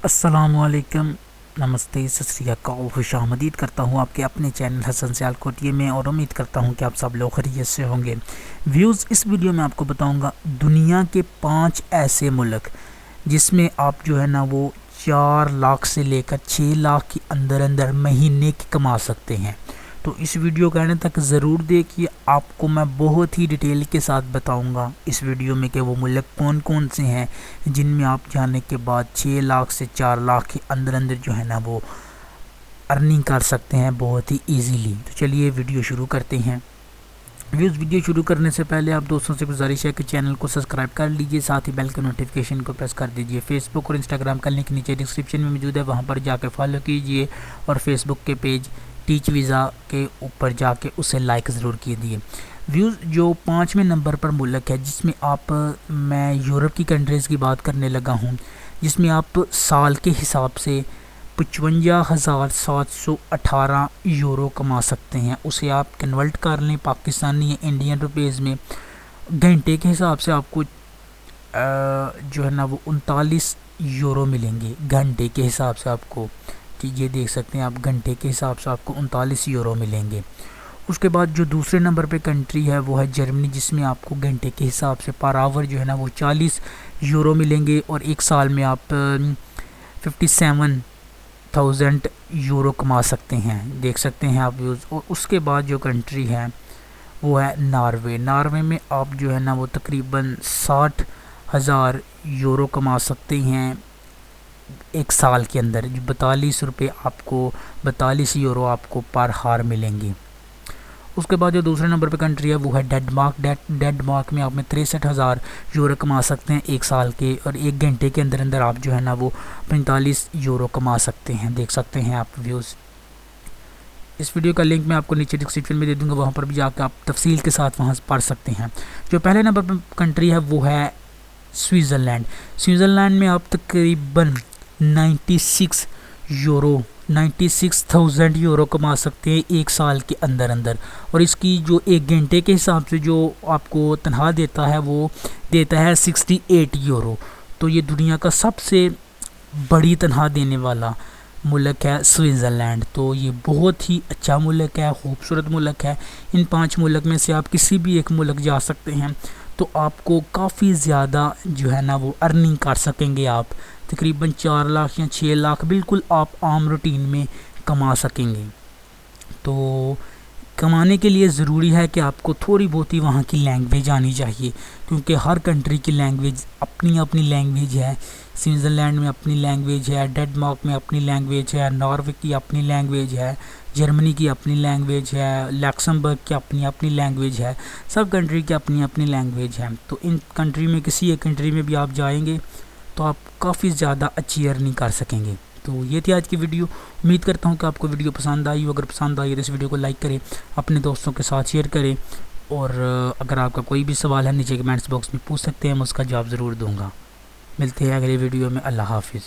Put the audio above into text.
अस्सलामुअलैकुम, नमस्ते, सत श्री अकाल, खुश आमदीद करता हूँ आपके अपने चैनल हसन सियालकोटी में और उम्मीद करता हूँ कि आप सब लोग खैरियत से होंगे। व्यूज़, इस वीडियो में आपको बताऊँगा दुनिया के 5 ऐसे मुल्क जिसमें आप जो है ना वो 4 लाख से लेकर 6 लाख के अंदर अंदर महीने की कमा सकते हैं। तो इस वीडियो को आने तक ज़रूर देखिए, आपको मैं बहुत ही डिटेल के साथ बताऊंगा इस वीडियो में कि वो मुल्क कौन कौन से हैं जिनमें आप जाने के बाद 6 लाख से 4 लाख के अंदर अंदर जो है ना वो अर्निंग कर सकते हैं बहुत ही इजीली। तो चलिए वीडियो शुरू करते हैं। व्यूज़, वीडियो शुरू करने से पहले आप दोस्तों से गुजारिश है कि चैनल को सब्सक्राइब कर लीजिए, साथ ही बेल के नोटिफिकेशन को प्रेस कर दीजिए। फेसबुक और इंस्टाग्राम का लिंक नीचे डिस्क्रिप्शन में मौजूद है, वहाँ पर जाकर फॉलो कीजिए और फेसबुक के पेज टीच वीज़ा के ऊपर जाके उसे लाइक ज़रूर कीजिए। व्यूज़, जो 5वें नंबर पर मुल्क है जिसमें मैं यूरोप की कंट्रीज़ की बात करने लगा हूँ, जिसमें आप साल के हिसाब से 55,718 यूरो कमा सकते हैं। उसे आप कन्वर्ट कर लें पाकिस्तानी या इंडियन रुपीज़ में, घंटे के हिसाब से आपको जो है ना वो 39 यूरो मिलेंगे घंटे के हिसाब से आपको। ये देख सकते हैं आप, घंटे के हिसाब से आपको 39 यूरो मिलेंगे। उसके बाद जो दूसरे नंबर पे कंट्री है वो है जर्मनी, जिसमें आपको घंटे के हिसाब से पर आवर जो है ना वो 40 यूरो मिलेंगे और एक साल में आप 57,000 यूरो कमा सकते हैं, देख सकते हैं आप व्यूज़। और उसके बाद जो कंट्री है वो है नॉर्वे। नॉर्वे में आप जो है ना वो तकरीबन 60,000 यूरो कमा सकते हैं एक साल के अंदर। 42 यूरो आपको पर हार मिलेंगे। उसके बाद जो दूसरे नंबर पे कंट्री है वो है डेनमार्क। डेनमार्क में आप 63,000 यूरो कमा सकते हैं एक साल के, और एक घंटे के अंदर अंदर आप जो है ना वो 45 यूरो कमा सकते हैं, देख सकते हैं आप व्यूज़। इस वीडियो का लिंक मैं आपको नीचे डिस्क्रिप्शन में दे दूंगा, वहाँ पर भी जाकर आप तफसील के साथ वहाँ से पढ़ सकते हैं। जो पहले नंबर पर कंट्री है वो है स्विट्ज़रलैंड। स्विट्ज़रलैंड में आप तकरीबन 96,000 यूरो कमा सकते हैं एक साल के अंदर अंदर, और इसकी जो एक घंटे के हिसाब से जो आपको तनख्वाह देता है वो देता है 68 यूरो। तो ये दुनिया का सबसे बड़ी तनख्वाह देने वाला मुल्क है स्विट्ज़रलैंड। तो ये बहुत ही अच्छा मुल्क है, खूबसूरत मुल्क है। इन 5 मुल्क में से आप किसी भी एक मुल्क जा सकते हैं तो आपको काफ़ी ज़्यादा जो है ना वो अर्निंग कर सकेंगे। आप तकरीबन 4 लाख या 6 लाख बिल्कुल आप आम रूटीन में कमा सकेंगे। तो कमाने के लिए ज़रूरी है कि आपको थोड़ी बहुत ही वहाँ की लैंग्वेज आनी चाहिए, क्योंकि हर कंट्री की लैंग्वेज अपनी अपनी लैंग्वेज है। स्विट्ज़रलैंड में अपनी लैंग्वेज है, डेनमार्क में अपनी लैंग्वेज है, नॉर्वे की अपनी लैंग्वेज है, जर्मनी की अपनी लैंग्वेज है, लक्समबर्ग की अपनी अपनी लैंग्वेज है। सब कंट्री की अपनी अपनी लैंग्वेज है। तो इन कंट्री में किसी एक कंट्री में भी आप जाएंगे तो आप काफ़ी ज़्यादा अच्छी अर्निंग कर सकेंगे। तो ये थी आज की वीडियो। उम्मीद करता हूँ कि आपको वीडियो पसंद आई हो। अगर पसंद आई तो इस वीडियो को लाइक करें, अपने दोस्तों के साथ शेयर करें, और अगर आपका कोई भी सवाल है नीचे कमेंट्स बॉक्स में पूछ सकते हैं, मैं उसका जवाब ज़रूर दूँगा। मिलते हैं अगले वीडियो में। अल्लाह हाफिज़।